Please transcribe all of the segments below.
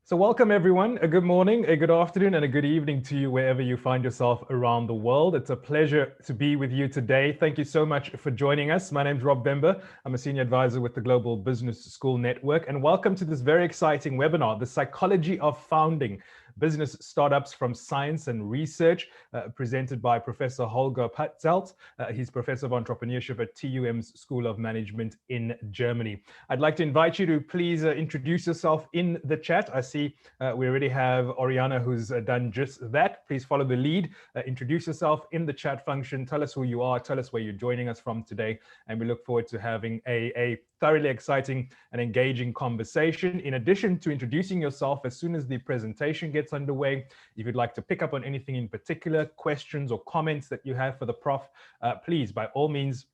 So welcome everyone, a good morning, a good afternoon, and a good evening to you wherever you find yourself around the world. It's a pleasure to be with you today. Thank you so much for joining us. My name is Rob Bember. I'm a senior advisor with the Global Business School Network, and welcome to this very exciting webinar, The Psychology of Founding Business Startups from Science and Research, presented by Professor Holger Patzelt. He's Professor of Entrepreneurship at TUM's School of Management in Germany. I'd like to invite you to please introduce yourself in the chat. I see we already have Oriana who's done just that. Please follow the lead. Introduce yourself in the chat function. Tell us who you are. Tell us where you're joining us from today. And we look forward to having a thoroughly exciting and engaging conversation. In addition to introducing yourself as soon as the presentation gets underway, if you'd like to pick up on anything in particular, questions or comments that you have for the prof, please, by all means,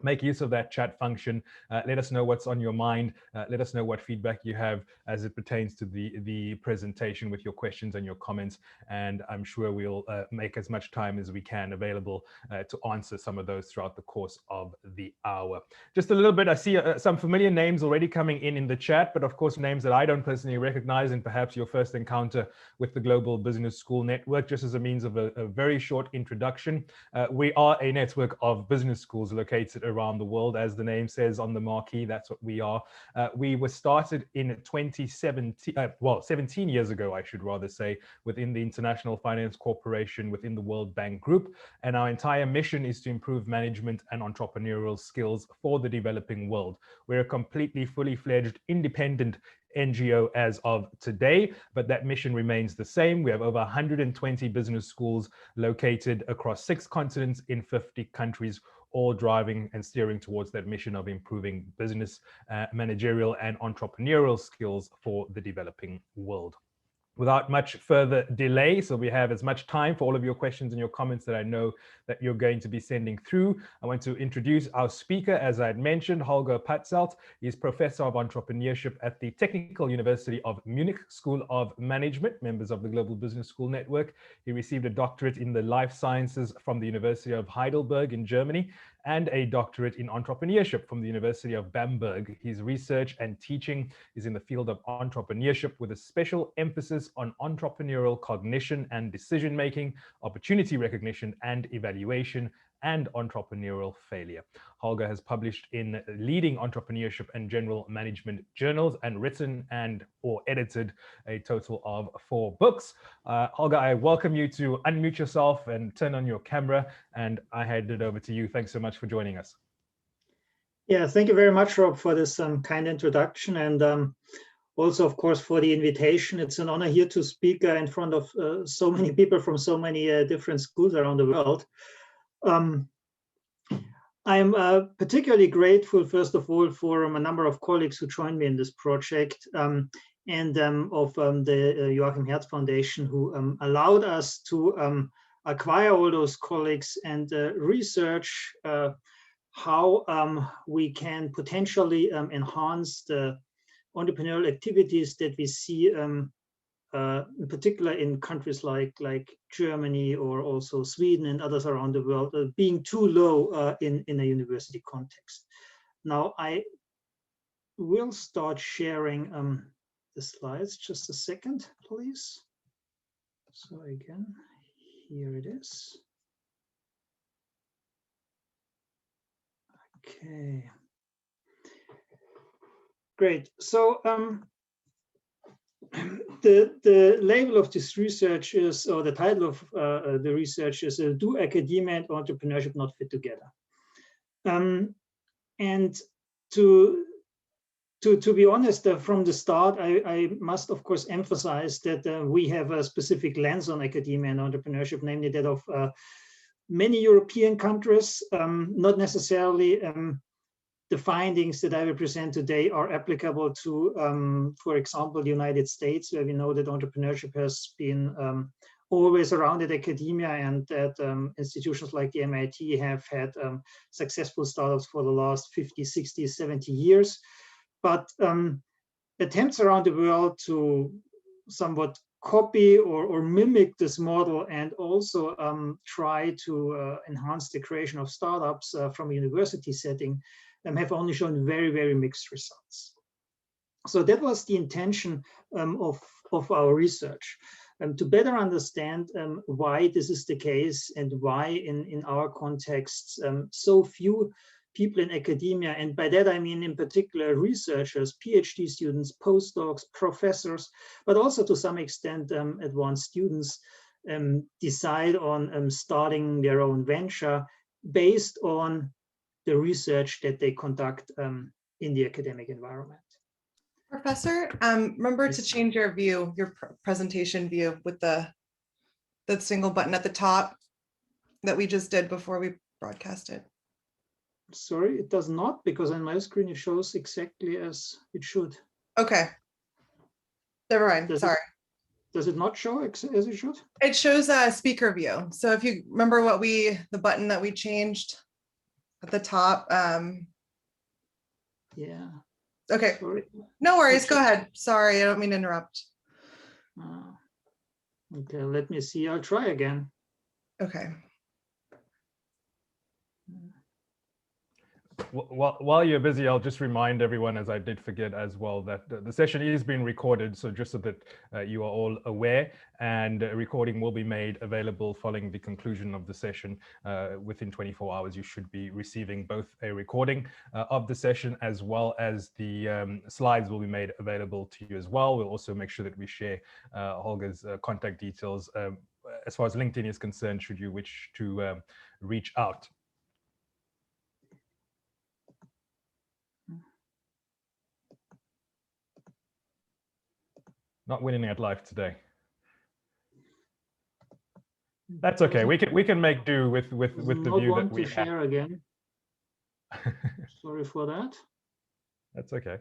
make use of that chat function. Let us know what's on your mind. Let us know what feedback you have as it pertains to the presentation with your questions and your comments. And I'm sure we'll make as much time as we can available to answer some of those throughout the course of the hour. Just a little bit, I see some familiar names already coming in the chat, but of course names that I don't personally recognize, and perhaps your first encounter with the Global Business School Network. Just as a means of a very short introduction, we are a network of business schools located around the world. As the name says on the marquee, that's what we are. We were started in 2017, 17 years ago, I should rather say, within the International Finance Corporation, within the World Bank Group. And our entire mission is to improve management and entrepreneurial skills for the developing world. We're a completely fully fledged independent NGO as of today, but that mission remains the same. We have over 120 business schools located across 6 continents in 50 countries, all driving and steering towards that mission of improving business, managerial and entrepreneurial skills for the developing world. Without much further delay, so we have as much time for all of your questions and your comments that I know that you're going to be sending through, I want to introduce our speaker. As I had mentioned, Holger Patzelt. He's Professor of Entrepreneurship at the Technical University of Munich School of Management, members of the Global Business School Network. He received a doctorate in the life sciences from the University of Heidelberg in Germany, and a doctorate in entrepreneurship from the University of Bamberg. His research and teaching is in the field of entrepreneurship, with a special emphasis on entrepreneurial cognition and decision-making, opportunity recognition and evaluation, and entrepreneurial failure. Holger has published in leading entrepreneurship and general management journals, and written and or edited a total of 4 books. Holger, I welcome you to unmute yourself and turn on your camera, and I hand it over to you. Thanks so much for joining us. Yeah, thank you very much, Rob, for this kind introduction, and also, of course, for the invitation. It's an honor here to speak in front of so many people from so many different schools around the world. I'm particularly grateful, first of all, for a number of colleagues who joined me in this project, and of the Joachim Herz Foundation, who allowed us to acquire all those colleagues and research how we can potentially enhance the entrepreneurial activities that we see in particular in countries like Germany, or also Sweden and others around the world, being too low in a university context. Now, I will start sharing the slides. Just a second, please. So again, here it is. Okay. Great. So the label of this research is, or the title of the research is, Do Academia and Entrepreneurship Not Fit Together? And to be honest, from the start, I must, of course, emphasize that we have a specific lens on academia and entrepreneurship, namely that of many European countries. Not necessarily the findings that I will present today are applicable to, for example, the United States, where we know that entrepreneurship has been always around at academia, and that institutions like the MIT have had successful startups for the last 50, 60, 70 years. But attempts around the world to somewhat copy or mimic this model, and also try to enhance the creation of startups from a university setting, have only shown very, very mixed results. So that was the intention of our research, to better understand why this is the case and why in our contexts so few people in academia, and by that I mean in particular researchers, PhD students, postdocs, professors, but also to some extent advanced students, decide on starting their own venture based on the research that they conduct in the academic environment. Professor, remember to change your view, your presentation view, with the single button at the top that we just did before we broadcasted. Sorry, it does not, because on my screen it shows exactly as it should. Okay. Never mind. Sorry. Does it not show as it should? It shows a speaker view. So if you remember the button that we changed at the top. Yeah. Okay. Sorry. No worries. Go ahead. Sorry, I don't mean to interrupt. Okay, let me see. I'll try again. Okay. While you're busy, I'll just remind everyone, as I did forget as well, that the session is being recorded. So just so that you are all aware, and a recording will be made available following the conclusion of the session. Within 24 hours, you should be receiving both a recording of the session as well as the slides will be made available to you as well. We'll also make sure that we share Holger's contact details as far as LinkedIn is concerned, should you wish to reach out. Not winning at life today. That's okay. We can make do with the view that we share have. Again. Sorry for that. That's okay.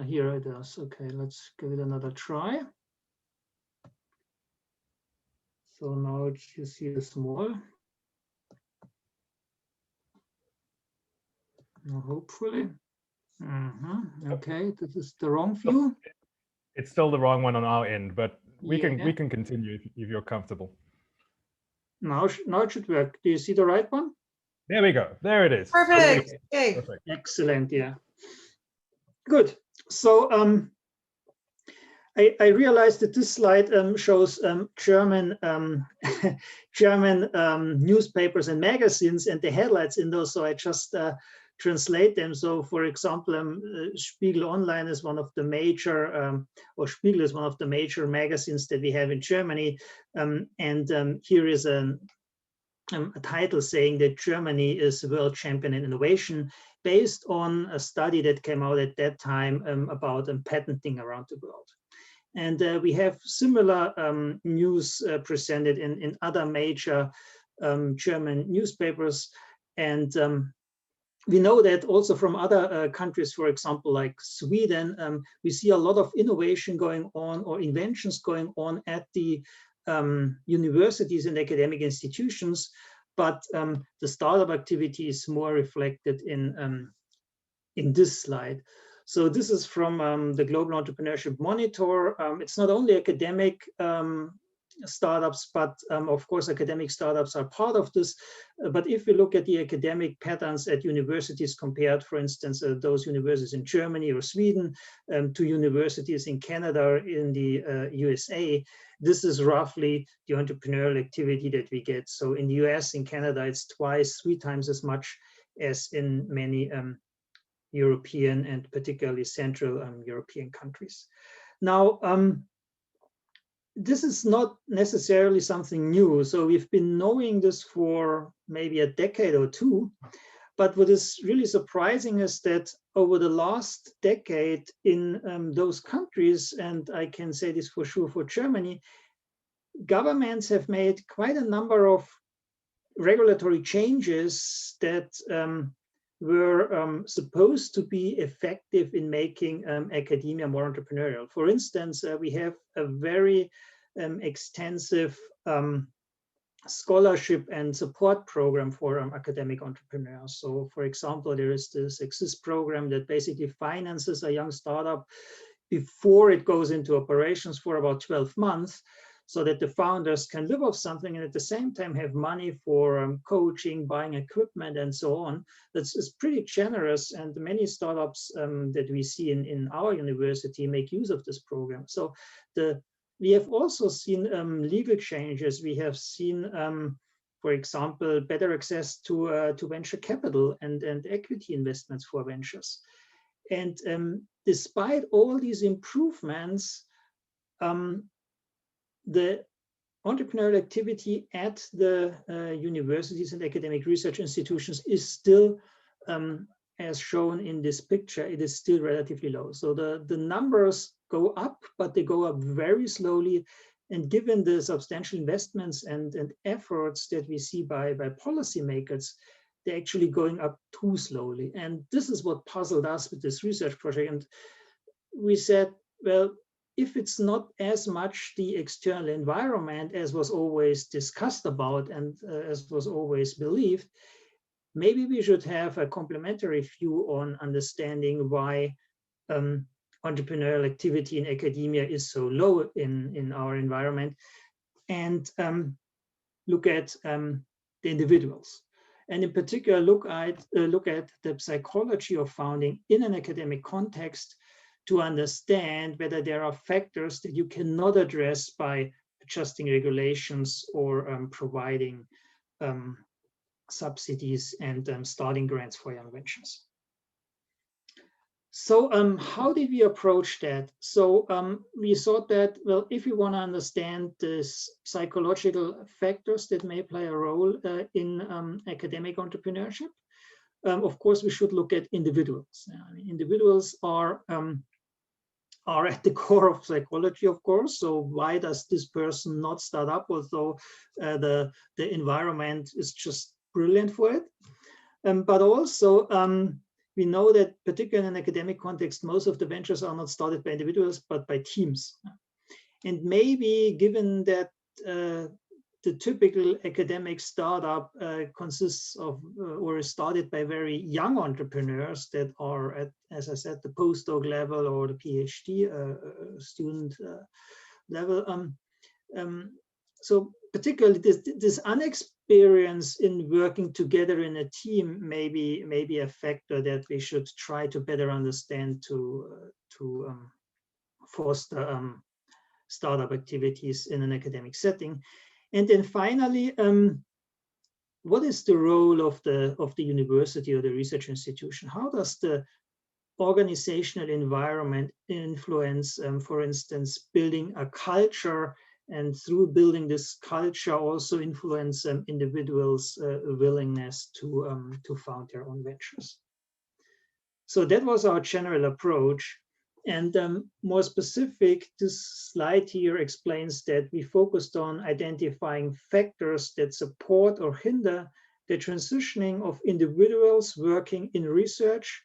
Here it is. Okay, let's give it another try. So now you see the small. Now hopefully. Okay, this is the wrong view. It's still the wrong one on our end, but we can continue if you're comfortable. Now it should work. Do you see the right one? There we go. There it is. Perfect. Yay. Perfect. Excellent. Yeah. Good. So I realized that this slide shows German German newspapers and magazines and the headlines in those. So I just translate them. So, for example, Spiegel Online is one of the major, or Spiegel is one of the major magazines that we have in Germany. Here is a title saying that Germany is world champion in innovation, based on a study that came out at that time about patenting around the world. And we have similar news presented in other major German newspapers. And we know that also from other countries, for example, like Sweden, we see a lot of innovation going on or inventions going on at the universities and academic institutions, but the startup activity is more reflected in this slide. So this is from the Global Entrepreneurship Monitor. It's not only academic startups, but of course academic startups are part of this. But if we look at the academic patterns at universities compared, for instance, those universities in Germany or Sweden to universities in Canada, in the USA, this is roughly the entrepreneurial activity that we get. So in the US, in Canada, it's 2-3 times as much as in many European and particularly Central European countries. Now, this is not necessarily something new. So we've been knowing this for maybe a decade or two. But what is really surprising is that over the last decade in those countries, and I can say this for sure for Germany, governments have made quite a number of regulatory changes that were supposed to be effective in making academia more entrepreneurial. For instance, we have a very extensive scholarship and support program for academic entrepreneurs. So, for example, there is this Exist program that basically finances a young startup before it goes into operations for about 12 months. so that the founders can live off something and at the same time have money for coaching, buying equipment, and so on. That's pretty generous, and many startups that we see in our university make use of this program. So we have also seen legal changes. We have seen, for example, better access to venture capital and equity investments for ventures. And despite all these improvements, the entrepreneurial activity at the universities and academic research institutions is still, as shown in this picture, it is still relatively low. So the numbers go up, but they go up very slowly. And given the substantial investments and efforts that we see by policymakers, they're actually going up too slowly. And this is what puzzled us with this research project. And we said, well, if it's not as much the external environment as was always discussed about and as was always believed, maybe we should have a complementary view on understanding why entrepreneurial activity in academia is so low in our environment, and look at the individuals. And in particular, look at the psychology of founding in an academic context, to understand whether there are factors that you cannot address by adjusting regulations or providing subsidies and starting grants for young ventures. So how did we approach that? So we thought that, well, if we want to understand the psychological factors that may play a role in academic entrepreneurship, of course, we should look at individuals. Individuals are at the core of psychology, of course. So why does this person not start up, although the environment is just brilliant for it? But also, we know that particularly in an academic context, most of the ventures are not started by individuals, but by teams. And maybe given that the typical academic startup consists of or is started by very young entrepreneurs that are at, as I said, the postdoc level or the PhD student level. So particularly this unexperience in working together in a team may be a factor that we should try to better understand to foster startup activities in an academic setting. And then finally, what is the role of the university or the research institution? How does the organizational environment influence, for instance, building a culture, and through building this culture also influence individuals' willingness to found their own ventures? So that was our general approach. And more specific, this slide here explains that we focused on identifying factors that support or hinder the transitioning of individuals working in research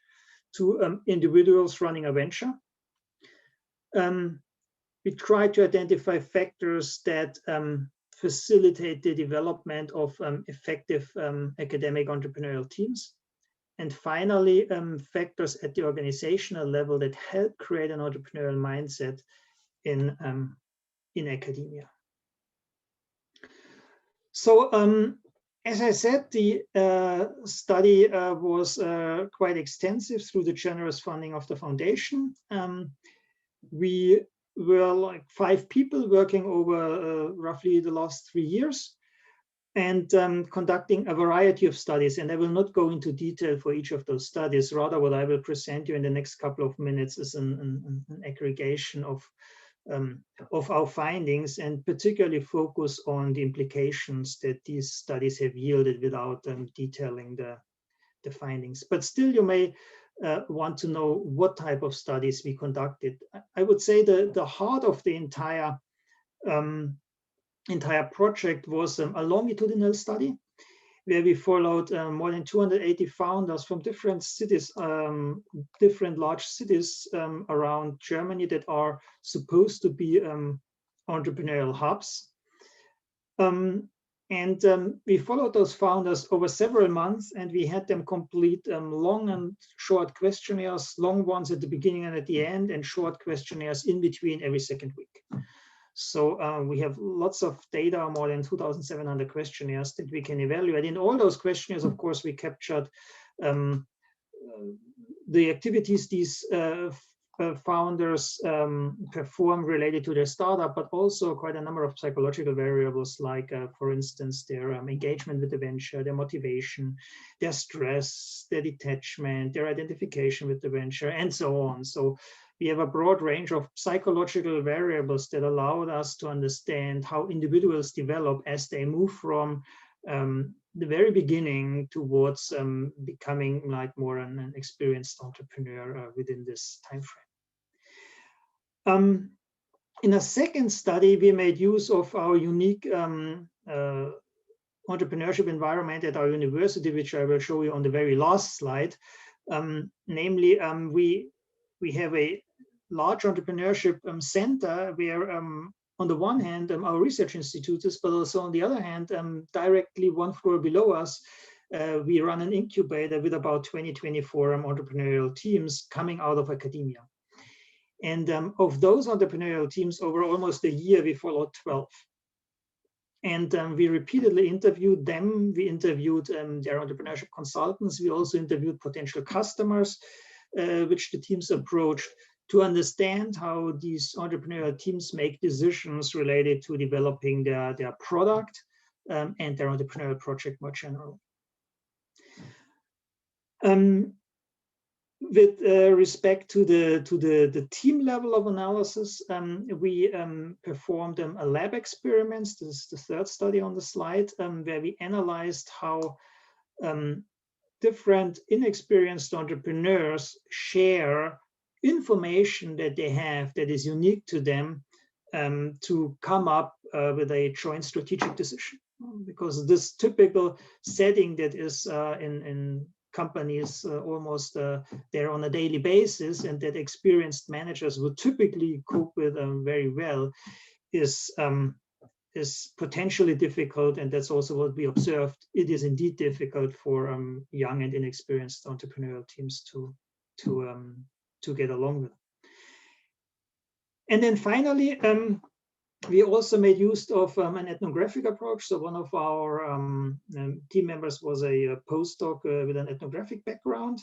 to individuals running a venture. We tried to identify factors that facilitate the development of effective academic entrepreneurial teams. And finally, factors at the organizational level that help create an entrepreneurial mindset in academia. So as I said, the study was quite extensive through the generous funding of the foundation. We were like 5 people working over roughly the last 3 years, and conducting a variety of studies. And I will not go into detail for each of those studies. Rather, what I will present you in the next couple of minutes is an aggregation of our findings, and particularly focus on the implications that these studies have yielded without detailing the findings. But still, you may want to know what type of studies we conducted. I would say the heart of the entire project was a longitudinal study where we followed more than 280 founders from different cities, different large cities around Germany that are supposed to be entrepreneurial hubs. And we followed those founders over several months, and we had them complete long and short questionnaires, long ones at the beginning and at the end, and short questionnaires in between every second week. So we have lots of data, more than 2,700 questionnaires that we can evaluate. In all those questionnaires, of course, we captured the activities these founders perform related to their startup, but also quite a number of psychological variables, like, for instance, their engagement with the venture, their motivation, their stress, their detachment, their identification with the venture, and so on. So we have a broad range of psychological variables that allowed us to understand how individuals develop as they move from the very beginning towards becoming like more an experienced entrepreneur within this time frame. In a second study, we made use of our unique entrepreneurship environment at our university, which I will show you on the very last slide. Namely, we have a large entrepreneurship center where on the one hand, our research institutes, but also on the other hand, directly one floor below us, we run an incubator with about 24 entrepreneurial teams coming out of academia. And of those entrepreneurial teams, over almost a year, we followed 12. And we repeatedly interviewed them. We interviewed their entrepreneurship consultants. We also interviewed potential customers, which the teams approached, to understand how these entrepreneurial teams make decisions related to developing their product and their entrepreneurial project more generally. With respect to the team level of analysis, we performed a lab experiments. This is the third study on the slide, where we analyzed how different inexperienced entrepreneurs share information that they have that is unique to them to come up with a joint strategic decision. Because this typical setting that is in companies almost there on a daily basis, and that experienced managers would typically cope with very well, is potentially difficult, and that's also what we observed. It is indeed difficult for young and inexperienced entrepreneurial teams to get along with. And then finally, we also made use of an ethnographic approach. So one of our team members was a postdoc with an ethnographic background,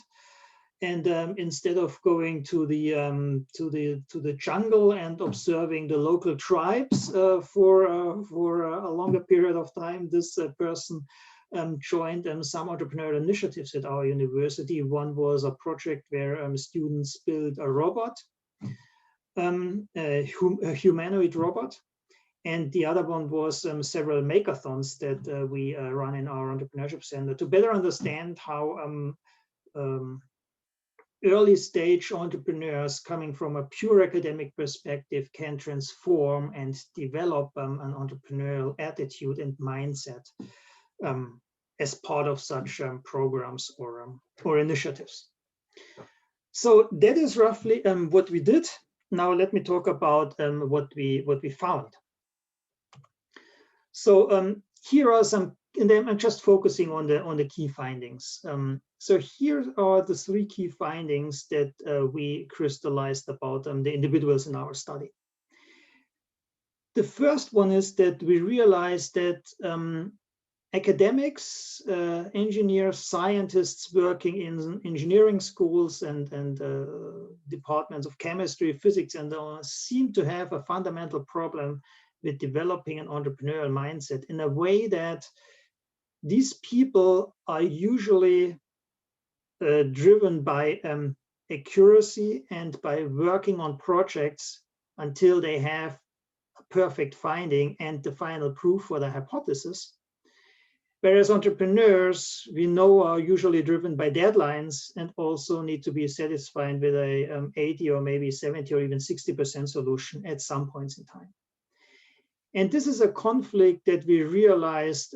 and instead of going to the jungle and observing the local tribes for a longer period of time, this person joined some entrepreneurial initiatives at our university. One was a project where students built a robot, a humanoid robot. And the other one was several makeathons that we run in our entrepreneurship center to better understand how early stage entrepreneurs coming from a pure academic perspective can transform and develop an entrepreneurial attitude and mindset as part of such programs or initiatives. So that is roughly what we did. Now let me talk about what we found. So here are some, and I'm just focusing on the key findings. So here are the three key findings that we crystallized about the individuals in our study. The first one is that we realized that academics, engineers, scientists working in engineering schools and departments of chemistry, physics, and seem to have a fundamental problem with developing an entrepreneurial mindset in a way that these people are usually driven by accuracy and by working on projects until they have a perfect finding and the final proof for the hypothesis. Whereas entrepreneurs, we know, are usually driven by deadlines and also need to be satisfied with a 80 or maybe 70 or even 60% solution at some points in time. And this is a conflict that we realized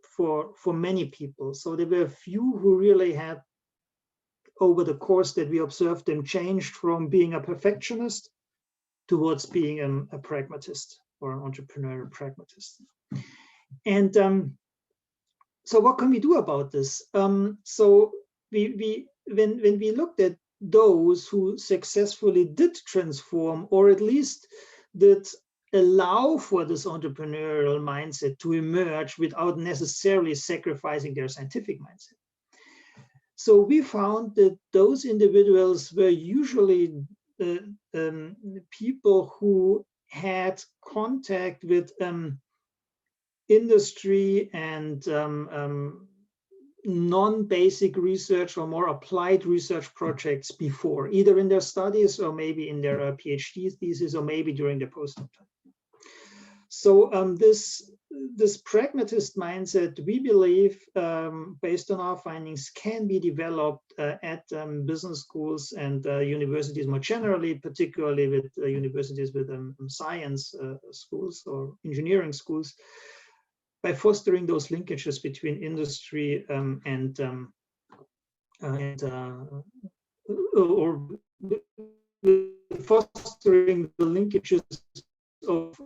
for many people. So there were a few who really had, over the course that we observed them, changed from being a perfectionist towards being a pragmatist or an entrepreneurial pragmatist. And so what can we do about this? So when we looked at those who successfully did transform, or at least did allow for this entrepreneurial mindset to emerge without necessarily sacrificing their scientific mindset. So we found that those individuals were usually people who had contact with industry and non-basic research or more applied research projects before, either in their studies or maybe in their PhD thesis or maybe during their postdoc time. So this pragmatist mindset, we believe, based on our findings, can be developed at business schools and universities more generally, particularly with universities with science schools or engineering schools, by fostering those linkages between industry or fostering the linkages of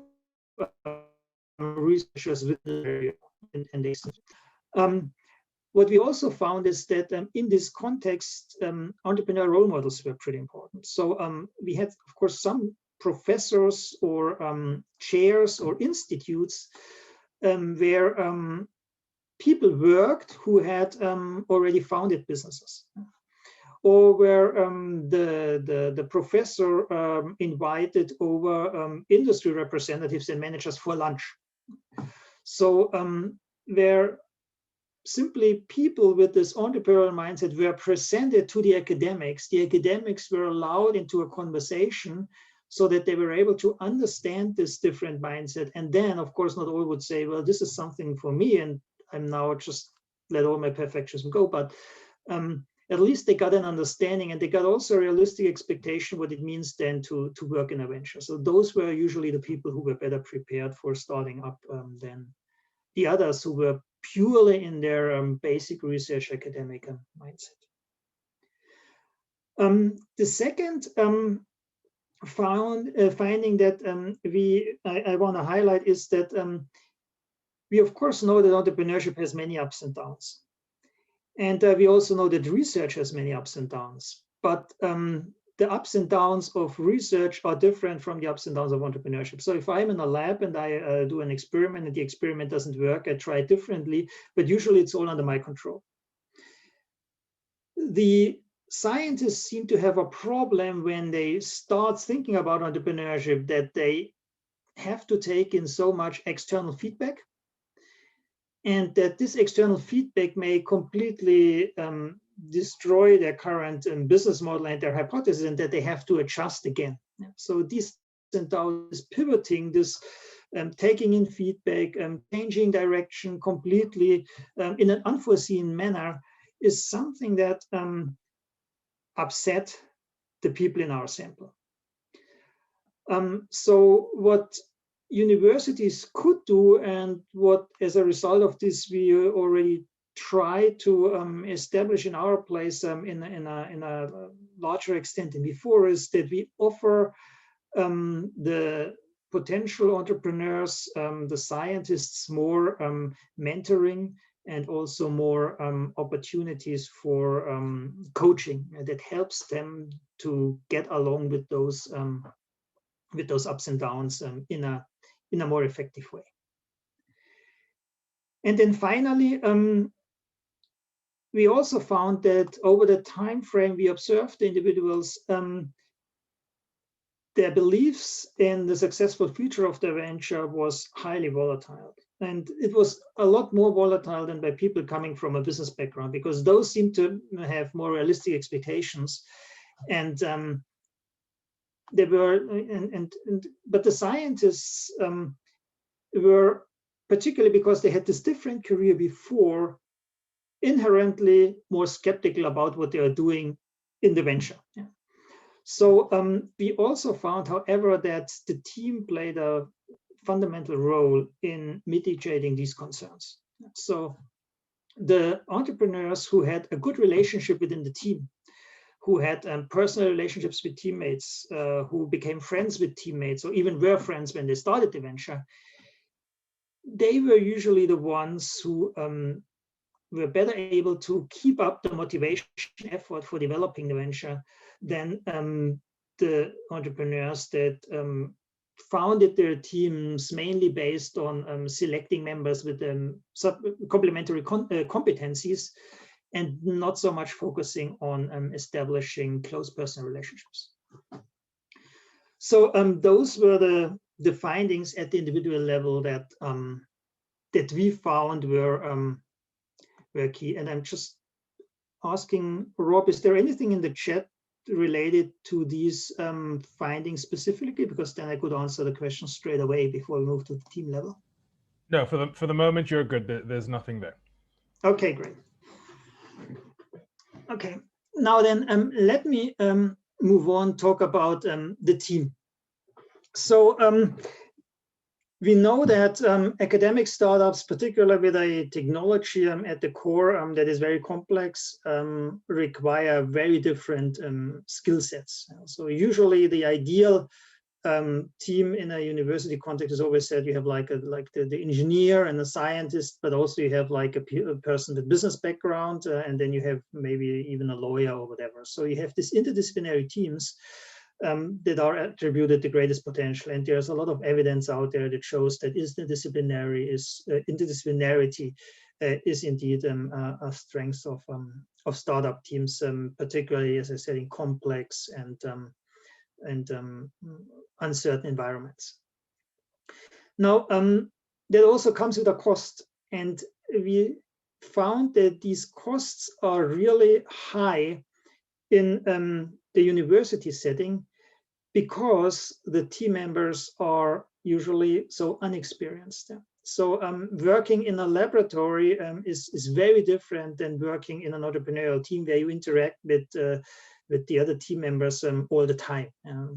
researchers with the area and what we also found is that in this context, entrepreneurial role models were pretty important. So we had, of course, some professors or chairs or institutes where people worked who had already founded businesses, or where the professor invited over industry representatives and managers for lunch. So where simply people with this entrepreneurial mindset were presented to the academics were allowed into a conversation so that they were able to understand this different mindset. And then, of course, not all would say, well, this is something for me, and I'm now just let all my perfectionism go. But at least they got an understanding, and they got also a realistic expectation what it means then to work in a venture. So those were usually the people who were better prepared for starting up than the others who were purely in their basic research academic mindset. The second finding that I want to highlight is that we of course know that entrepreneurship has many ups and downs, and we also know that research has many ups and downs. But the ups and downs of research are different from the ups and downs of entrepreneurship. So if I'm in a lab and I do an experiment and the experiment doesn't work, I try it differently, but usually it's all under my control. The scientists seem to have a problem when they start thinking about entrepreneurship, that they have to take in so much external feedback, and that this external feedback may completely destroy their current business model and their hypothesis, and that they have to adjust again. So this pivoting, this taking in feedback, changing direction completely in an unforeseen manner is something that upset the people in our sample. So what universities could do, and what as a result of this we already try to establish in our place in a larger extent than before, is that we offer the potential entrepreneurs, the scientists, more mentoring and also more opportunities for coaching that helps them to get along with those ups and downs in a more effective way. And then finally, we also found that over the time frame we observed the individuals, their beliefs in the successful future of their venture was highly volatile. And it was a lot more volatile than by people coming from a business background, because those seem to have more realistic expectations. And they were, but the scientists were, particularly because they had this different career before, inherently more skeptical about what they are doing in the venture. Yeah. So we also found, however, that the team played a fundamental role in mitigating these concerns. So the entrepreneurs who had a good relationship within the team, who had personal relationships with teammates, who became friends with teammates, or even were friends when they started the venture, they were usually the ones who were better able to keep up the motivation effort for developing the venture than the entrepreneurs that founded their teams mainly based on selecting members with complementary competencies, and not so much focusing on establishing close personal relationships. So those were the findings at the individual level that that we found were key. And I'm just asking Rob, is there anything in the chat related to these findings specifically? Because then I could answer the question straight away before we move to the team level. No, for the moment you're good. There's nothing there. Okay, great. Okay, now then let me move on, talk about the team. So we know that academic startups, particularly with a technology at the core that is very complex, require very different skill sets. So usually the ideal team in a university context is always said you have like the engineer and the scientist, but also you have like a person with business background, and then you have maybe even a lawyer or whatever. So you have these interdisciplinary teams that are attributed the greatest potential, and there's a lot of evidence out there that shows that interdisciplinarity is indeed a strength of startup teams, particularly, as I said, in complex and uncertain environments. Now, that also comes with a cost, and we found that these costs are really high in the university setting because the team members are usually so unexperienced. So working in a laboratory is very different than working in an entrepreneurial team where you interact with the other team members all the time,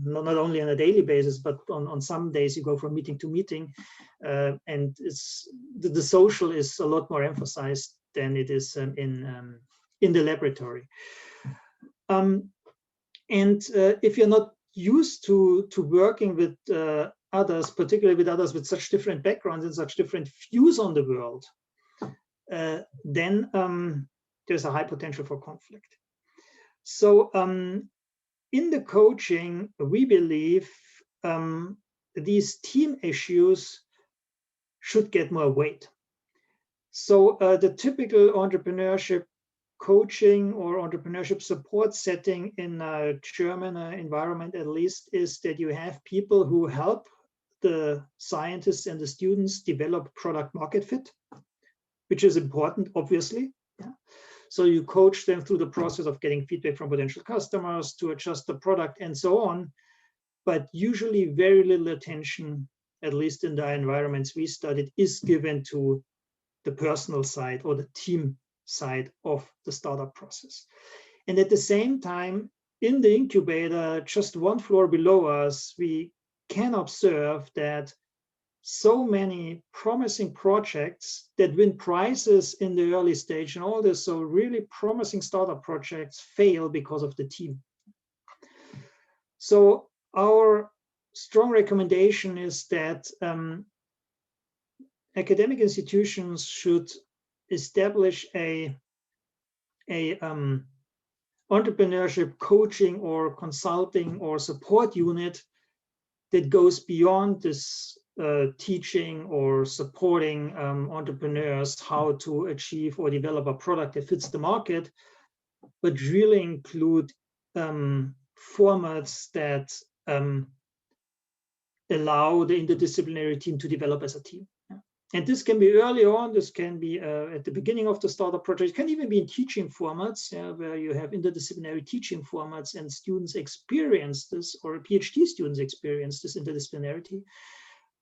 not only on a daily basis, but on some days you go from meeting to meeting, and the social is a lot more emphasized than it is in the laboratory. And if you're not used to working with others, particularly with others with such different backgrounds and such different views on the world, then there's a high potential for conflict. So in the coaching, we believe these team issues should get more weight. So the typical entrepreneurship coaching or entrepreneurship support setting in a German environment, at least, is that you have people who help the scientists and the students develop product market fit, which is important, obviously. Yeah. So you coach them through the process of getting feedback from potential customers to adjust the product and so on. But usually very little attention, at least in the environments we studied, is given to the personal side or the team side of the startup process. And at the same time, in the incubator, just one floor below us, we can observe that so many promising projects that win prizes in the early stage and all this, so really promising startup projects fail because of the team. So our strong recommendation is that academic institutions should establish a entrepreneurship coaching or consulting or support unit that goes beyond this teaching or supporting entrepreneurs how to achieve or develop a product that fits the market, but really include formats that allow the interdisciplinary team to develop as a team. And this can be early on, this can be at the beginning of the startup project, it can even be in teaching formats, where you have interdisciplinary teaching formats and students experience this, or PhD students experience this interdisciplinarity.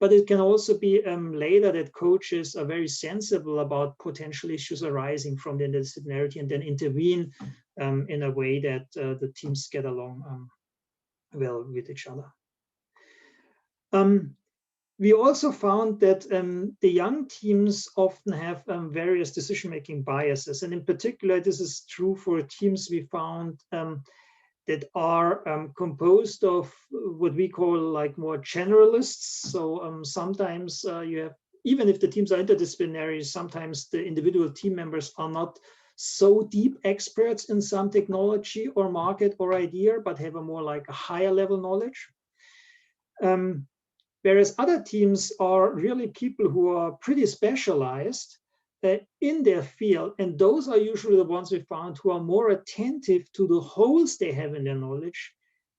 But it can also be later that coaches are very sensible about potential issues arising from the interdisciplinarity and then intervene in a way that the teams get along well with each other. We also found that the young teams often have various decision-making biases. And in particular, this is true for teams we found that are composed of what we call like more generalists. So sometimes you have, even if the teams are interdisciplinary, sometimes the individual team members are not so deep experts in some technology or market or idea, but have a more like a higher level knowledge. Whereas other teams are really people who are pretty specialized in their field. And those are usually the ones we found who are more attentive to the holes they have in their knowledge,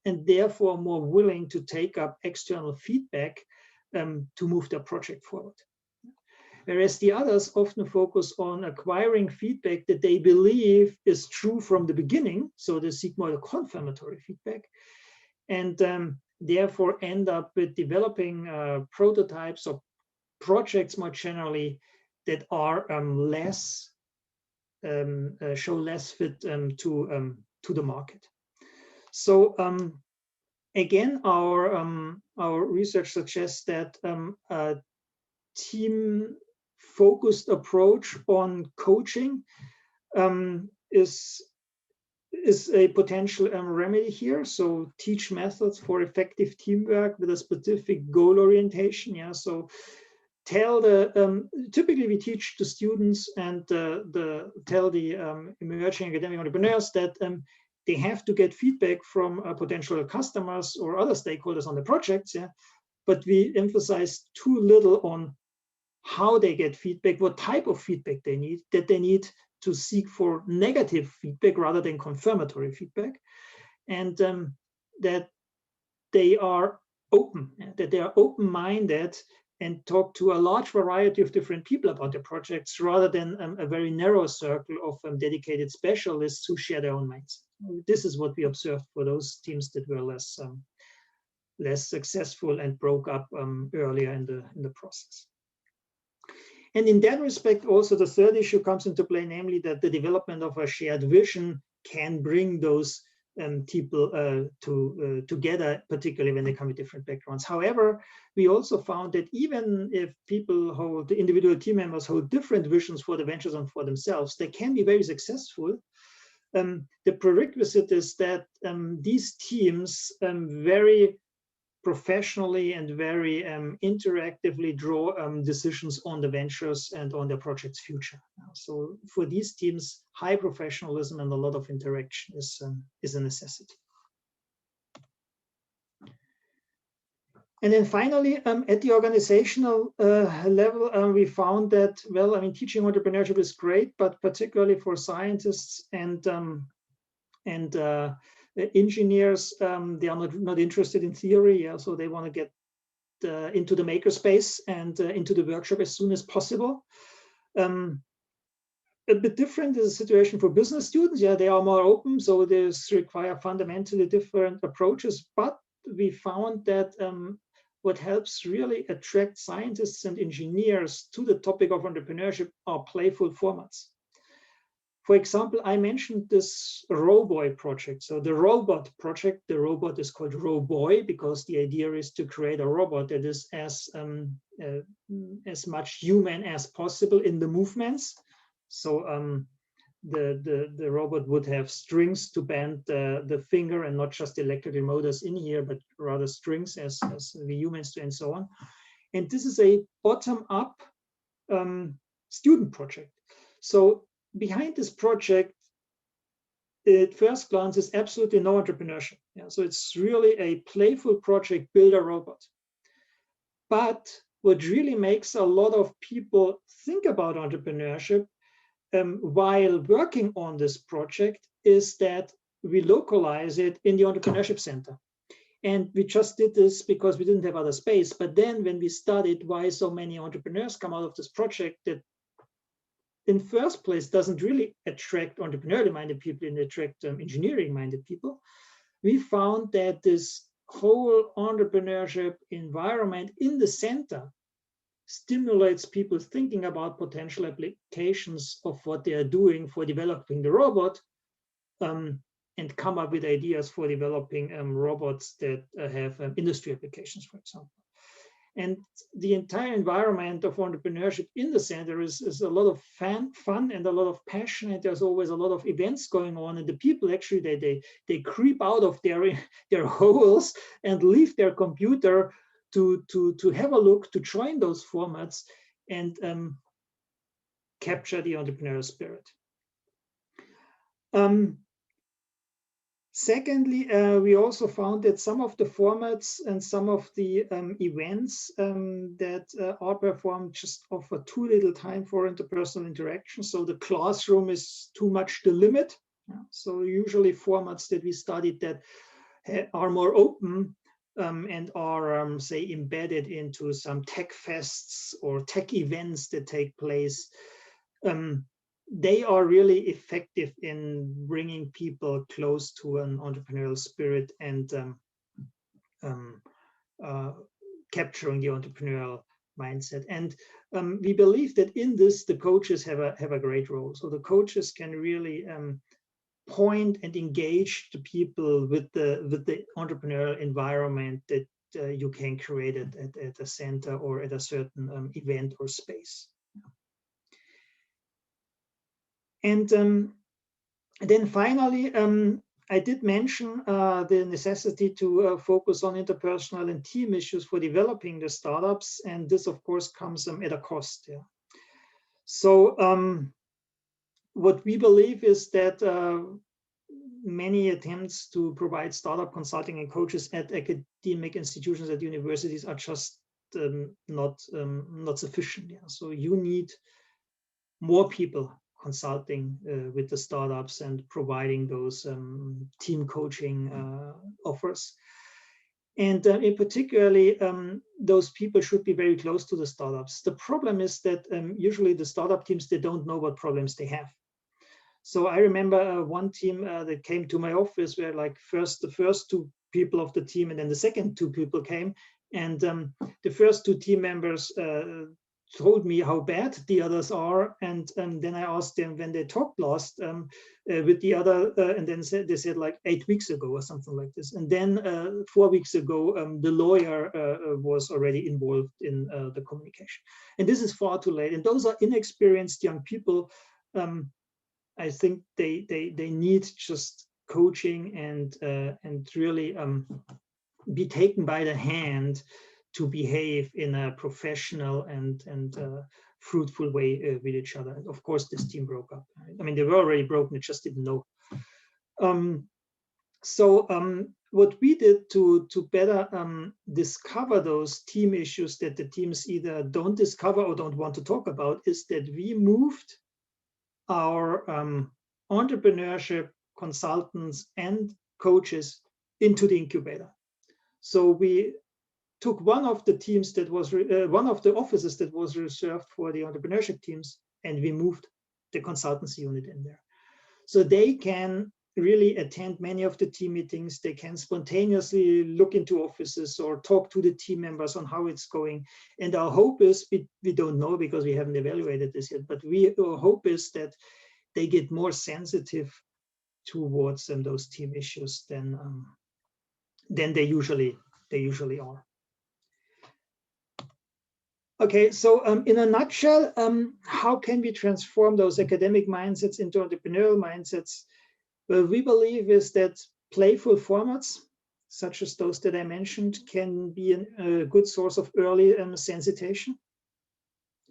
and therefore more willing to take up external feedback to move their project forward. Whereas the others often focus on acquiring feedback that they believe is true from the beginning, so they seek more the confirmatory feedback, and therefore end up with developing prototypes or projects more generally that are show less fit to the market. So again, our research suggests that a team-focused approach on coaching is a potential remedy here. So teach methods for effective teamwork with a specific goal orientation. Yeah, so tell typically we teach the students and tell the emerging academic entrepreneurs that they have to get feedback from potential customers or other stakeholders on the projects. Yeah, but we emphasize too little on how they get feedback, what type of feedback they need, that they need to seek for negative feedback rather than confirmatory feedback, and that they are open, that they are open-minded and talk to a large variety of different people about their projects rather than a very narrow circle of dedicated specialists who share their own minds. This is what we observed for those teams that were less successful and broke up earlier in the process. And in that respect, also the third issue comes into play, namely that the development of a shared vision can bring those people together, particularly when they come with different backgrounds. However, we also found that even if the individual team members hold different visions for the ventures and for themselves, they can be very successful. The prerequisite is that these teams very professionally and very interactively draw decisions on the ventures and on their project's future. So for these teams, high professionalism and a lot of interaction is a necessity. And then finally, at the organizational level, we found that, well, I mean, teaching entrepreneurship is great, but particularly for scientists and engineers, they are not interested in theory, yeah, so they want to get into the makerspace and into the workshop as soon as possible. A bit different is the situation for business students. Yeah, they are more open, so this require fundamentally different approaches. But we found that what helps really attract scientists and engineers to the topic of entrepreneurship are playful formats. For example, I mentioned this Rowboy project. So the robot project, the robot is called Rowboy because the idea is to create a robot that is as much human as possible in the movements. So the robot would have strings to bend the finger and not just electrical motors in here, but rather strings as the humans do and so on. And this is a bottom-up student project. So behind this project, at first glance, is absolutely no entrepreneurship. Yeah, so it's really a playful project, build a robot. But what really makes a lot of people think about entrepreneurship while working on this project is that we localize it in the Entrepreneurship Center. And we just did this because we didn't have other space. But then when we studied why so many entrepreneurs come out of this project that in first place doesn't really attract entrepreneurially minded people and attract engineering minded people, we found that this whole entrepreneurship environment in the center stimulates people thinking about potential applications of what they are doing for developing the robot and come up with ideas for developing robots that have industry applications, for example. And the entire environment of entrepreneurship in the center is a lot of fun and a lot of passion, and there's always a lot of events going on, and the people actually they creep out of their holes and leave their computer to have a look, to join those formats and capture the entrepreneurial spirit. Secondly, we also found that some of the formats and some of the events that are performed just offer too little time for interpersonal interaction. So the classroom is too much the limit. So usually formats that we studied that are more open and are, say, embedded into some tech fests or tech events that take place, they are really effective in bringing people close to an entrepreneurial spirit and capturing the entrepreneurial mindset. And we believe that in this, the coaches have a great role. So the coaches can really point and engage the people with the entrepreneurial environment that you can create at a center or at a certain event or space. And then finally, I did mention the necessity to focus on interpersonal and team issues for developing the startups. And this, of course, comes at a cost. Yeah. So what we believe is that many attempts to provide startup consulting and coaches at academic institutions at universities are just not sufficient. Yeah. So you need more people consulting with the startups and providing those team coaching offers. And in particularly, those people should be very close to the startups. The problem is that usually the startup teams, they don't know what problems they have. So I remember one team that came to my office where like the first two people of the team and then the second two people came. And the first two team members told me how bad the others are, and then I asked them when they talked last with the other, and then they said like 8 weeks ago or something like this. And then 4 weeks ago, the lawyer was already involved in the communication. And this is far too late. And those are inexperienced young people. I think they need just coaching and really be taken by the hand to behave in a professional and fruitful way with each other. And of course, this team broke up. I mean, they were already broken, they just didn't know. What we did to better discover those team issues that the teams either don't discover or don't want to talk about is that we moved our entrepreneurship consultants and coaches into the incubator. So we took one of the teams that was one of the offices that was reserved for the entrepreneurship teams, and we moved the consultancy unit in there. So they can really attend many of the team meetings. They can spontaneously look into offices or talk to the team members on how it's going. And our hope is, we don't know because we haven't evaluated this yet, but our hope is that they get more sensitive towards those team issues than they usually are. Okay, so in a nutshell, how can we transform those academic mindsets into entrepreneurial mindsets? Well, we believe is that playful formats, such as those that I mentioned, can be a good source of early sensitization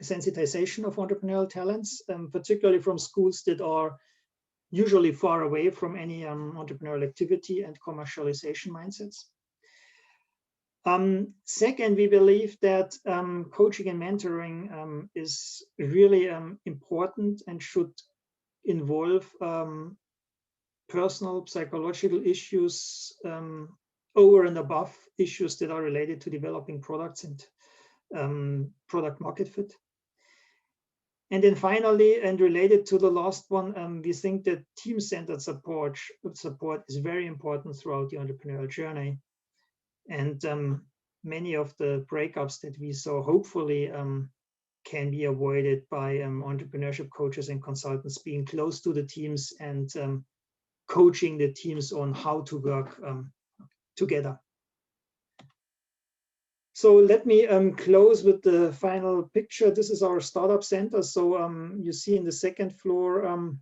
of entrepreneurial talents, particularly from schools that are usually far away from any entrepreneurial activity and commercialization mindsets. Second, we believe that coaching and mentoring is really important and should involve personal psychological issues over and above issues that are related to developing products and product market fit. And then finally, and related to the last one, we think that team-centered support is very important throughout the entrepreneurial journey. And many of the breakups that we saw hopefully can be avoided by entrepreneurship coaches and consultants being close to the teams and coaching the teams on how to work together. So let me close with the final picture. This is our startup center. So you see in the second floor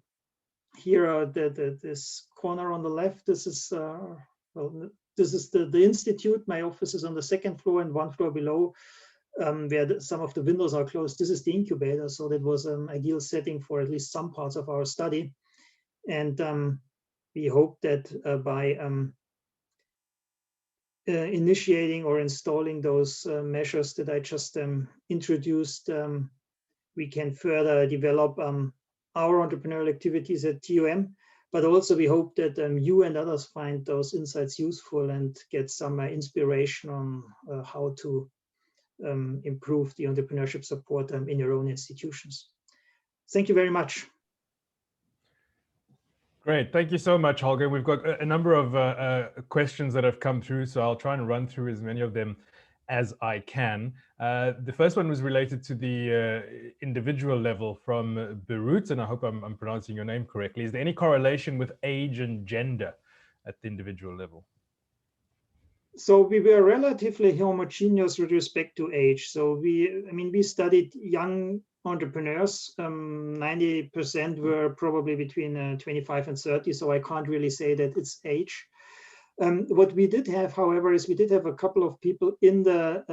here, this corner on the left, this is this is the institute. My office is on the second floor, and one floor below, where some of the windows are closed. This is the incubator. So that was an ideal setting for at least some parts of our study. And we hope that by initiating or installing those measures that I just introduced, we can further develop our entrepreneurial activities at TUM, but also we hope that you and others find those insights useful and get some inspiration on how to improve the entrepreneurship support in your own institutions. Thank you very much. Great. Thank you so much, Holger. We've got a number of questions that have come through, so I'll try and run through as many of them as I can. The first one was related to the individual level from Beirut, and I hope I'm pronouncing your name correctly. Is there any correlation with age and gender at the individual level? So we were relatively homogeneous with respect to age. So we studied young entrepreneurs. 90% were probably between 25 and 30. So I can't really say that it's age. What we did have, however, is we did have a couple of people in the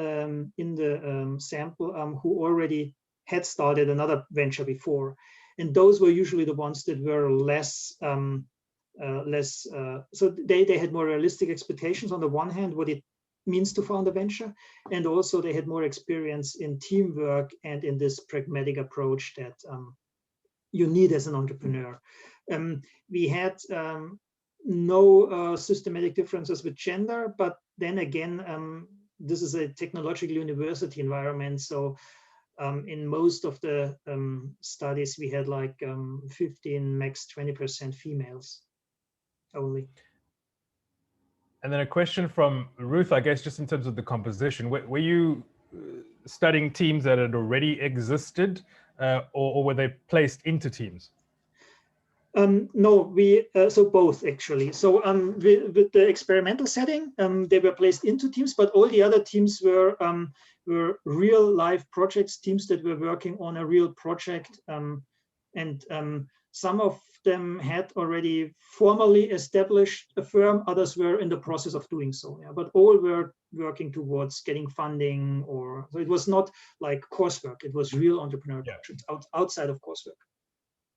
sample who already had started another venture before, and those were usually the ones that were less. So they had more realistic expectations on the one hand, what it means to found a venture, and also they had more experience in teamwork and in this pragmatic approach that you need as an entrepreneur. We had no systematic differences with gender, but then again, this is a technological university environment, so in most of the studies we had like 15, max 20% females only. And then a question from Ruth, I guess, just in terms of the composition. Were you studying teams that had already existed, or were they placed into teams? No, so both actually. So with the experimental setting, they were placed into teams, but all the other teams were real life projects, teams that were working on a real project, and some of them had already formally established a firm, others were in the process of doing so, yeah, but all were working towards getting funding, or so it was not like coursework, it was real entrepreneurial projects outside of coursework.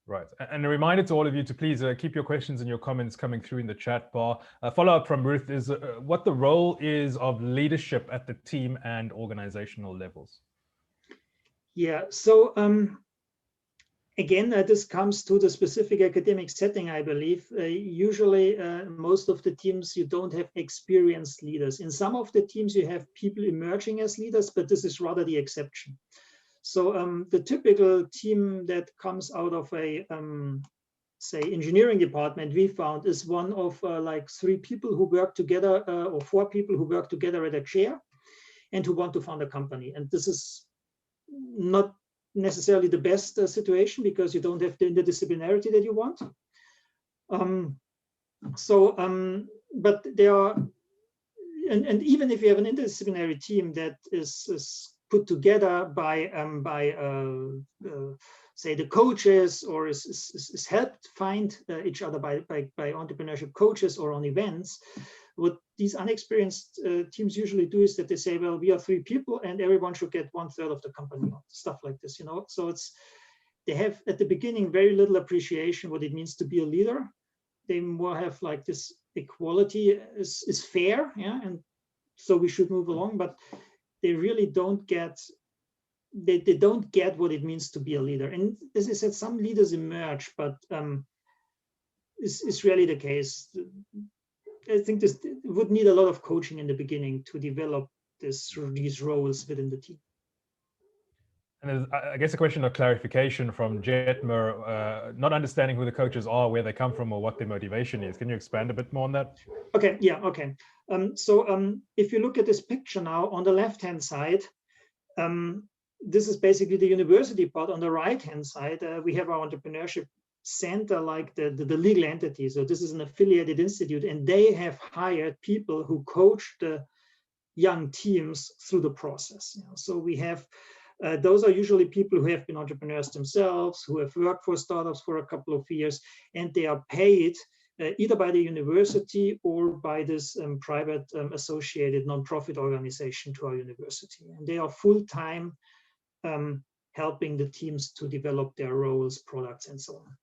Right. And a reminder to all of you to please keep your questions and your comments coming through in the chat bar. A follow-up from Ruth is what the role is of leadership at the team and organizational levels. Yeah, so again, this comes to the specific academic setting, I believe. Usually, most of the teams, you don't have experienced leaders. In some of the teams, you have people emerging as leaders, but this is rather the exception. So the typical team that comes out of a, say, engineering department, we found is one of like 3 people who work together, or 4 people who work together at a chair and who want to found a company. And this is not necessarily the best situation because you don't have the interdisciplinarity that you want. But there are, and even if you have an interdisciplinary team that is put together by say the coaches, or is helped find each other by entrepreneurship coaches or on events, what these unexperienced teams usually do is that they say, well, we are 3 people and everyone should get 1/3 of the company, stuff like this, you know. So they have at the beginning very little appreciation what it means to be a leader. They more have like this equality is fair, yeah, and so we should move along, but they really don't get, they don't get what it means to be a leader. And as I said, some leaders emerge, but it's really the case. I think this would need a lot of coaching in the beginning to develop these roles within the team. And I guess a question of clarification from Jetmer, not understanding who the coaches are, where they come from, or what their motivation is. Can you expand a bit more on that? Okay, yeah, okay. If you look at this picture now, on the left-hand side, this is basically the university part. On the right-hand side, we have our entrepreneurship center, like the legal entity. So this is an affiliated institute, and they have hired people who coach the young teams through the process. You know, so we have, those are usually people who have been entrepreneurs themselves, who have worked for startups for a couple of years, and they are paid either by the university or by this private associated nonprofit organization to our university. And they are full-time helping the teams to develop their roles, products, and so on.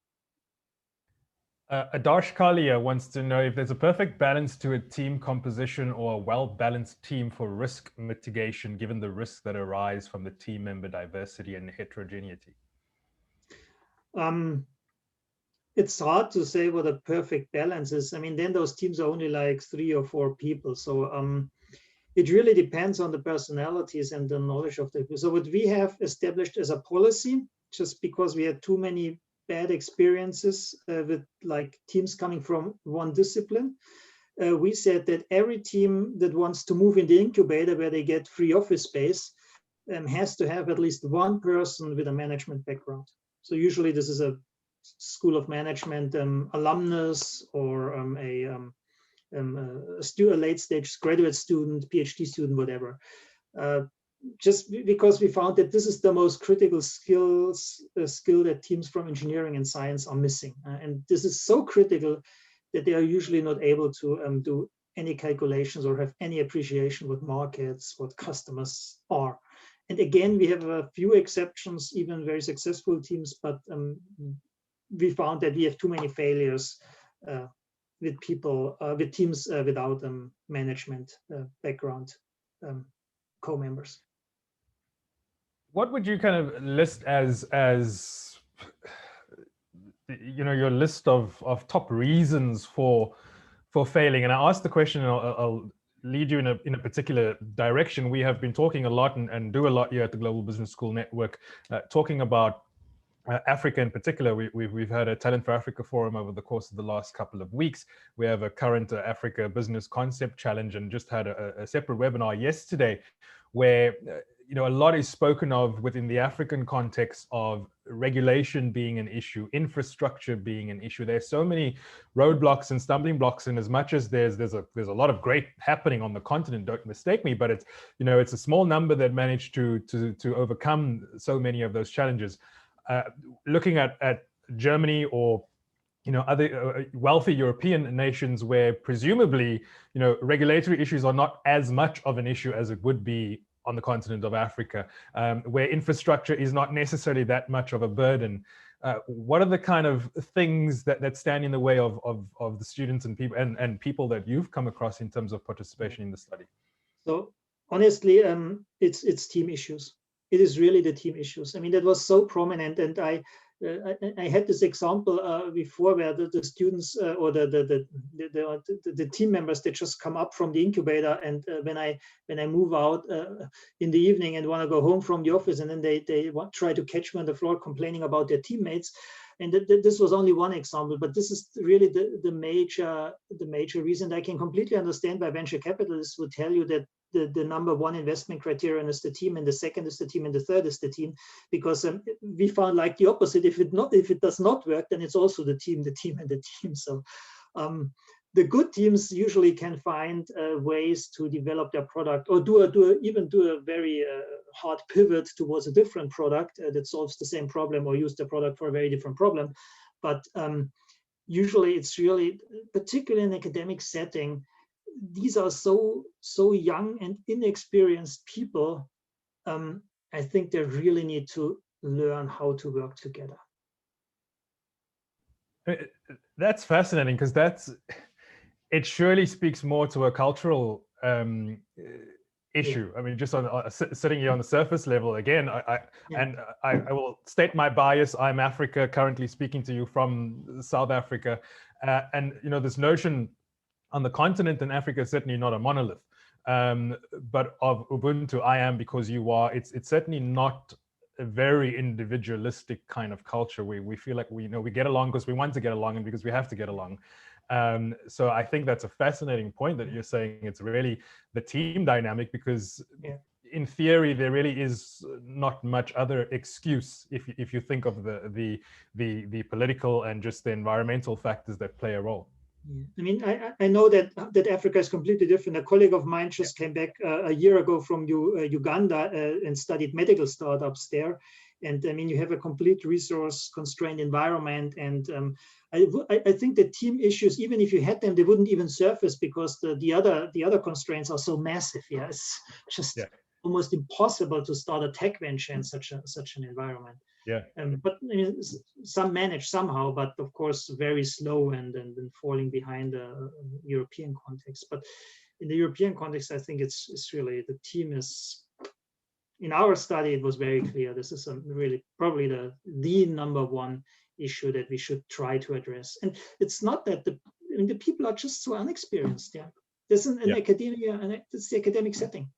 Adarsh Kalia wants to know if there's a perfect balance to a team composition or a well-balanced team for risk mitigation, given the risks that arise from the team member diversity and heterogeneity. It's hard to say what a perfect balance is. I mean, then those teams are only like 3 or 4 people. So it really depends on the personalities and the knowledge of the people. So what we have established as a policy, just because we had too many bad experiences with like teams coming from one discipline, we said that every team that wants to move in the incubator where they get free office space has to have at least one person with a management background. So usually this is a School of Management alumnus or a late stage graduate student, PhD student, whatever. Just because we found that this is the most critical skill that teams from engineering and science are missing. And this is so critical that they are usually not able to do any calculations or have any appreciation what markets, what customers are. And again, we have a few exceptions, even very successful teams, but we found that we have too many failures with people, with teams without management background co-members. What would you kind of list as your list of top reasons for failing? And I asked the question, and I'll lead you in a particular direction. We have been talking a lot and do a lot here at the Global Business School Network, talking about Africa in particular. We've had a Talent for Africa forum over the course of the last couple of weeks. We have a current Africa Business Concept Challenge, and just had a separate webinar yesterday where a lot is spoken of within the African context of regulation being an issue, infrastructure being an issue. There's so many roadblocks and stumbling blocks, and as much as there's a lot of great happening on the continent, don't mistake me, but it's a small number that managed to overcome so many of those challenges. Looking at Germany or other wealthy European nations where presumably regulatory issues are not as much of an issue as it would be on the continent of Africa, where infrastructure is not necessarily that much of a burden. What are the kind of things that stand in the way of the students and people that you've come across in terms of participation in the study? So honestly, it's team issues. It is really the team issues. I mean, that was so prominent, and I had this example before where the students or the team members that just come up from the incubator, and when I move out in the evening and want to go home from the office, and then they try to catch me on the floor complaining about their teammates. And this was only one example, but this is really the major reason. I can completely understand why venture capitalists would tell you that the number one investment criterion is the team, and the second is the team, and the third is the team, because we found like the opposite. If it does not work, then it's also the team, and the team. So the good teams usually can find ways to develop their product, or even do a very hard pivot towards a different product that solves the same problem, or use the product for a very different problem. But usually it's really, particularly in an academic setting, these are so young and inexperienced people. I think they really need to learn how to work together. That's fascinating, because it surely speaks more to a cultural issue. Yeah. I mean, just sitting here on the surface level again, I will state my bias. I'm Africa, currently speaking to you from South Africa, and this notion on the continent in Africa is certainly not a monolith, but of Ubuntu, I am because you are. It's certainly not a very individualistic kind of culture where we feel like we get along because we want to get along and because we have to get along. So I think that's a fascinating point that you're saying. It's really the team dynamic, because in theory there really is not much other excuse if you think of the political and just the environmental factors that play a role. I mean, I know that Africa is completely different. A colleague of mine just came back a year ago from Uganda and studied medical startups there. And I mean, you have a complete resource-constrained environment. And I think the team issues, even if you had them, they wouldn't even surface because the other constraints are so massive. Yeah, it's just almost impossible to start a tech venture in such an environment. Yeah. But I mean, some manage somehow, but of course very slow and falling behind the European context. But in the European context, I think it's really, the team is, in our study, it was very clear. This is really probably the number one issue that we should try to address. And it's not that the people are just so unexperienced. Yeah, this is an academia, and it's the academic setting.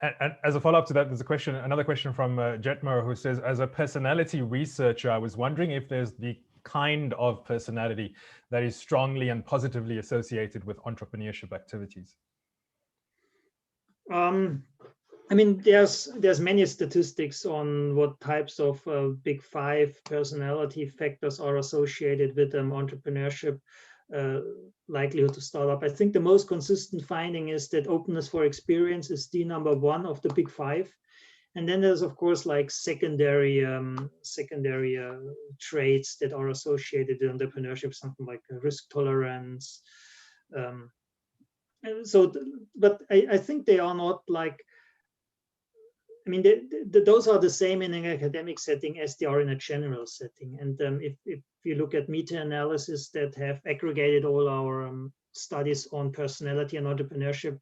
And as a follow-up to that, there's another question from Jetmo, who says, as a personality researcher, I was wondering if there's the kind of personality that is strongly and positively associated with entrepreneurship activities. I mean, there's many statistics on what types of big 5 personality factors are associated with entrepreneurship likelihood to start up. I think the most consistent finding is that openness for experience is the number 1 of the big 5. And then there's, of course, like secondary traits that are associated with entrepreneurship, something like risk tolerance. But I think they are not like, I mean, those are the same in an academic setting as they are in a general setting. And if you look at meta-analysis that have aggregated all our studies on personality and entrepreneurship,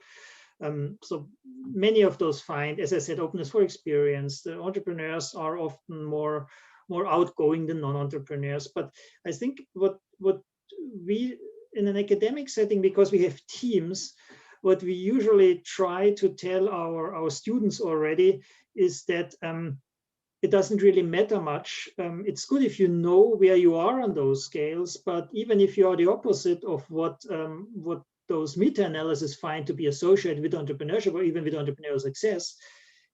so many of those find, as I said, openness for experience. The entrepreneurs are often more outgoing than non-entrepreneurs. But I think what we, in an academic setting, because we have teams, what we usually try to tell our students already is that it doesn't really matter much. It's good if you know where you are on those scales, but even if you are the opposite of what those meta-analysis find to be associated with entrepreneurship or even with entrepreneurial success,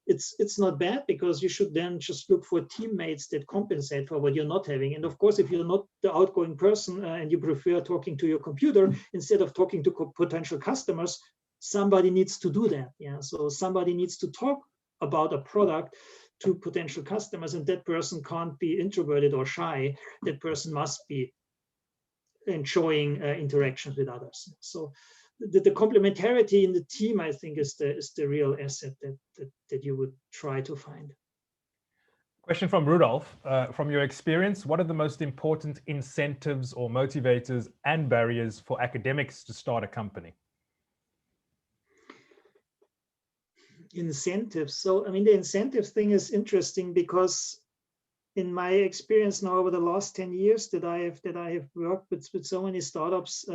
it's not bad, because you should then just look for teammates that compensate for what you're not having. And of course, if you're not the outgoing person and you prefer talking to your computer instead of talking to potential customers, somebody needs to do that. Yeah, so somebody needs to talk about a product to potential customers, and that person can't be introverted or shy. That person must be enjoying interactions with others. So the complementarity in the team, I think, is the real asset that you would try to find. Question from Rudolph. From your experience, what are the most important incentives or motivators and barriers for academics to start a company? Incentives. So, I mean, the incentives thing is interesting, because in my experience now over the last 10 years that I have worked with so many startups,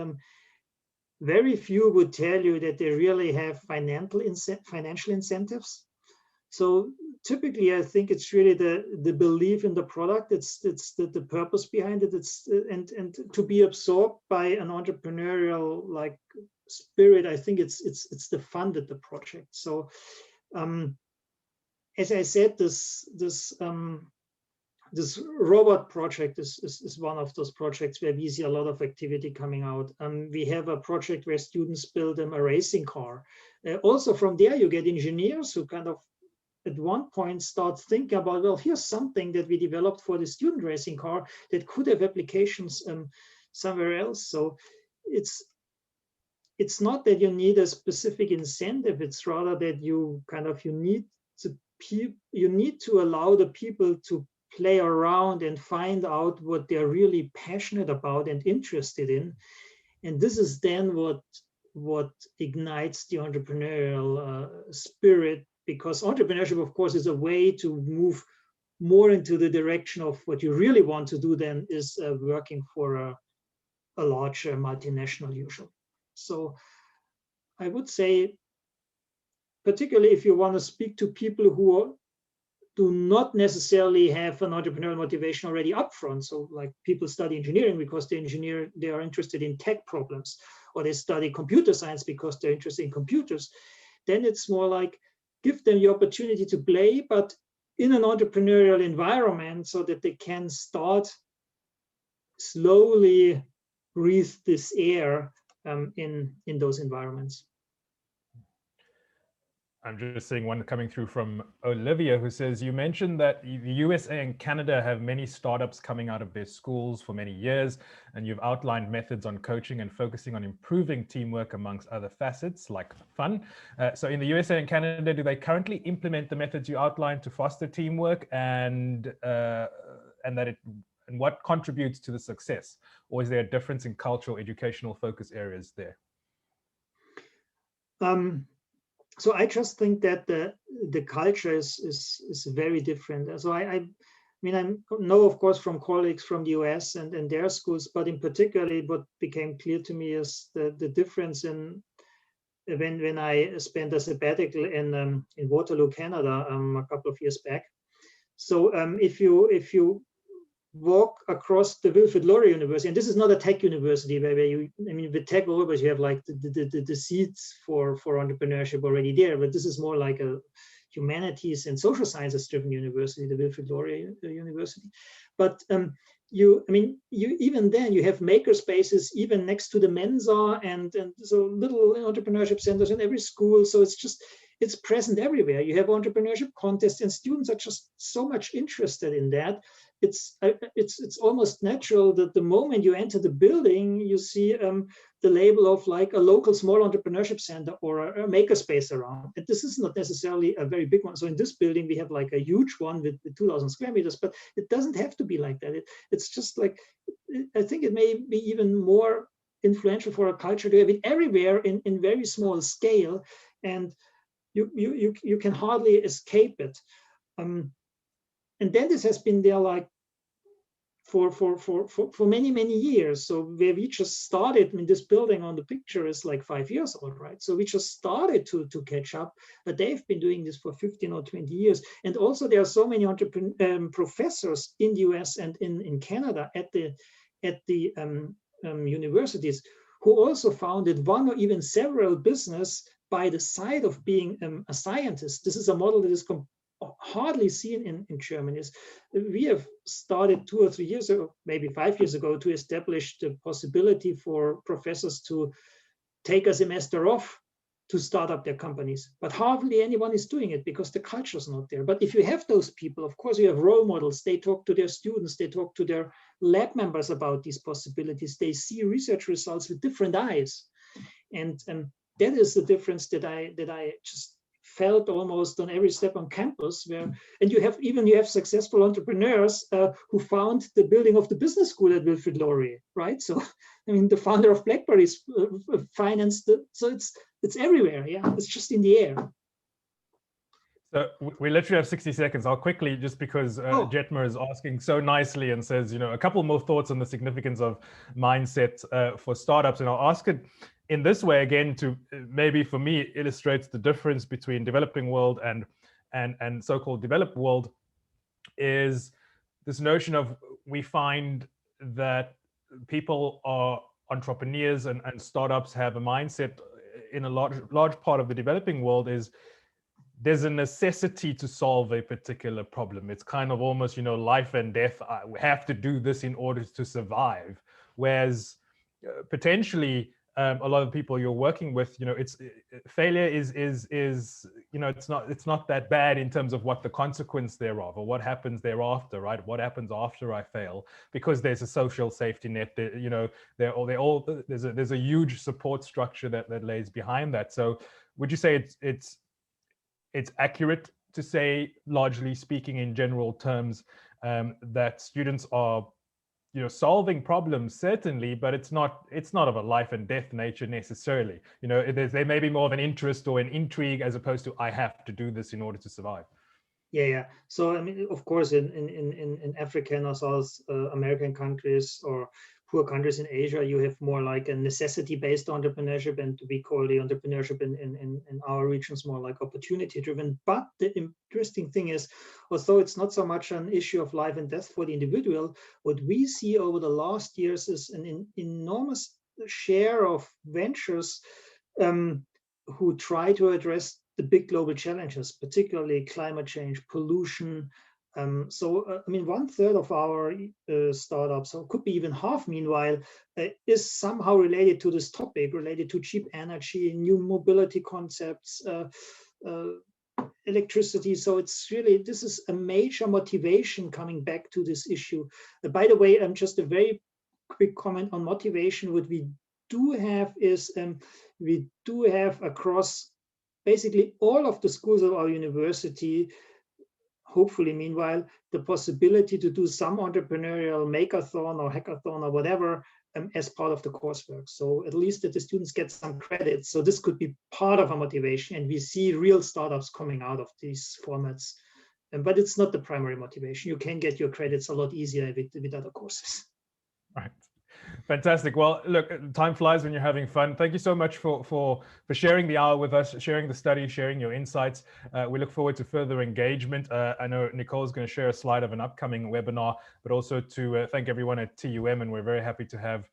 very few would tell you that they really have financial incentives. So typically, I think it's really the belief in the product. It's the purpose behind it. It's and to be absorbed by an entrepreneurial like spirit. I think it's the fun with the project. So as I said, this robot project is one of those projects where we see a lot of activity coming out. We have a project where students build a racing car. Also from there, you get engineers who kind of at one point start thinking about, well, here's something that we developed for the student racing car that could have applications somewhere else. So it's not that you need a specific incentive. It's rather that you need to allow the people to play around and find out what they're really passionate about and interested in. And this is then what ignites the entrepreneurial spirit, because entrepreneurship, of course, is a way to move more into the direction of what you really want to do than is working for a large multinational usually. So I would say, particularly if you want to speak to people who do not necessarily have an entrepreneurial motivation already upfront. So like people study engineering because they are interested in tech problems, or they study computer science because they're interested in computers. Then it's more like give them the opportunity to play, but in an entrepreneurial environment, so that they can start slowly breathe this air in those environments. I'm just seeing one coming through from Olivia, who says, you mentioned that the USA and Canada have many startups coming out of their schools for many years, and you've outlined methods on coaching and focusing on improving teamwork amongst other facets like fun. So in the USA and Canada, do they currently implement the methods you outlined to foster teamwork, and what contributes to the success? Or is there a difference in cultural, educational focus areas there? So I just think that the culture is very different. So I mean, I know, of course, from colleagues from the US and their schools, but in particular, what became clear to me is the difference in when I spent a sabbatical in Waterloo, Canada, a couple of years back. So if you walk across the Wilfrid Laurier University, and this is not a tech university where with tech always you have like the seats for entrepreneurship already there, but this is more like a humanities and social sciences driven university, the Wilfrid Laurier University. But you even then you have maker spaces even next to the Mensa, and so little entrepreneurship centers in every school. So it's present everywhere. You have entrepreneurship contests, and students are just so much interested in that. It's almost natural that the moment you enter the building, you see the label of like a local small entrepreneurship center or a makerspace around. And this is not necessarily a very big one. So in this building, we have like a huge one with 2,000 square meters, but it doesn't have to be like that. It's just like, I think it may be even more influential for a culture to have it everywhere in very small scale, and you can hardly escape it. And then this has been there like for many years. So where we just started, this building on the picture is like 5 years old, right? So we just started to catch up, but they've been doing this for 15 or 20 years. And also there are so many professors in the US and in Canada at the universities who also founded one or even several business by the side of being a scientist. This is a model that is hardly seen in Germany. We have started 2 or 3 years ago, maybe 5 years ago, to establish the possibility for professors to take a semester off to start up their companies. But hardly anyone is doing it because the culture is not there. But if you have those people, of course, you have role models. They talk to their students, they talk to their lab members about these possibilities. They see research results with different eyes. And that is the difference that I just felt almost on every step on campus, and you have successful entrepreneurs who found the building of the business school at Wilfrid Laurier, right? So the founder of BlackBerry's financed so it's everywhere. Yeah, it's just in the air. So we literally have 60 seconds. I'll quickly, just because Jetmer is asking so nicely and says, a couple more thoughts on the significance of mindset for startups. And I'll ask it in this way again to maybe for me illustrates the difference between developing world and so-called developed world, is this notion of, we find that people are entrepreneurs and startups have a mindset in a large part of the developing world is there's a necessity to solve a particular problem. It's kind of almost, life and death. We have to do this in order to survive. Whereas potentially a lot of people you're working with, it's failure is it's not that bad in terms of what the consequence thereof or what happens thereafter, right? What happens after I fail, because there's a social safety net. There's a huge support structure that lays behind that. So would you say it's accurate to say, largely speaking in general terms, that students are solving problems, certainly, but it's not of a life and death nature necessarily. There may be more of an interest or an intrigue as opposed to I have to do this in order to survive. Yeah. So of course, in African or South American countries or poor countries in Asia, you have more like a necessity-based entrepreneurship, and we call the entrepreneurship in our regions more like opportunity-driven. But the interesting thing is, although it's not so much an issue of life and death for the individual, what we see over the last years is an enormous share of ventures who try to address the big global challenges, particularly climate change, pollution. 1/3 of our startups, or could be even half meanwhile, is somehow related to this topic, related to cheap energy, new mobility concepts, electricity. So it's really, this is a major motivation coming back to this issue. By the way, just a very quick comment on motivation. What we do have is we do have across basically all of the schools of our university, hopefully meanwhile, the possibility to do some entrepreneurial makeathon or hackathon or whatever as part of the coursework. So at least that the students get some credit. So this could be part of a motivation, and we see real startups coming out of these formats. But it's not the primary motivation. You can get your credits a lot easier with other courses. Right. Fantastic. Well, look, time flies when you're having fun. Thank you so much for sharing the hour with us, sharing the study, sharing your insights. We look forward to further engagement. I know Nicole's going to share a slide of an upcoming webinar, but also to thank everyone at TUM, and we're very happy to have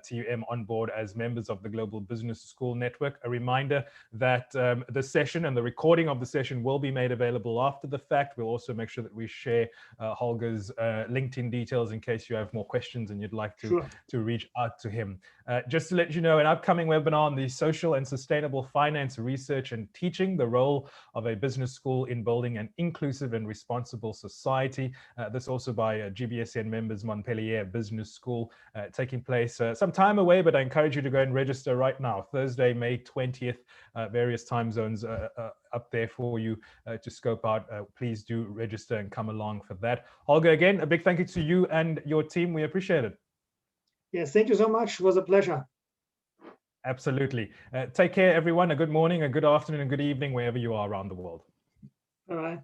TUM on board as members of the Global Business School Network. A reminder that the session and the recording of the session will be made available after the fact. We'll also make sure that we share Holger's LinkedIn details in case you have more questions and you'd like to, Sure. to reach out to him. Just to let you know, an upcoming webinar on the social and sustainable finance research and teaching, the role of a business school in building an inclusive and responsible society. This also by GBSN members Montpellier Business School, taking place some time away, but I encourage you to go and register right now. Thursday, May 20th, various time zones up there for you to scope out. Please do register and come along for that. Holger, again, a big thank you to you and your team. We appreciate it. Yes, thank you so much. It was a pleasure. Absolutely. Take care, everyone. A good morning, a good afternoon, and good evening, wherever you are around the world. All right.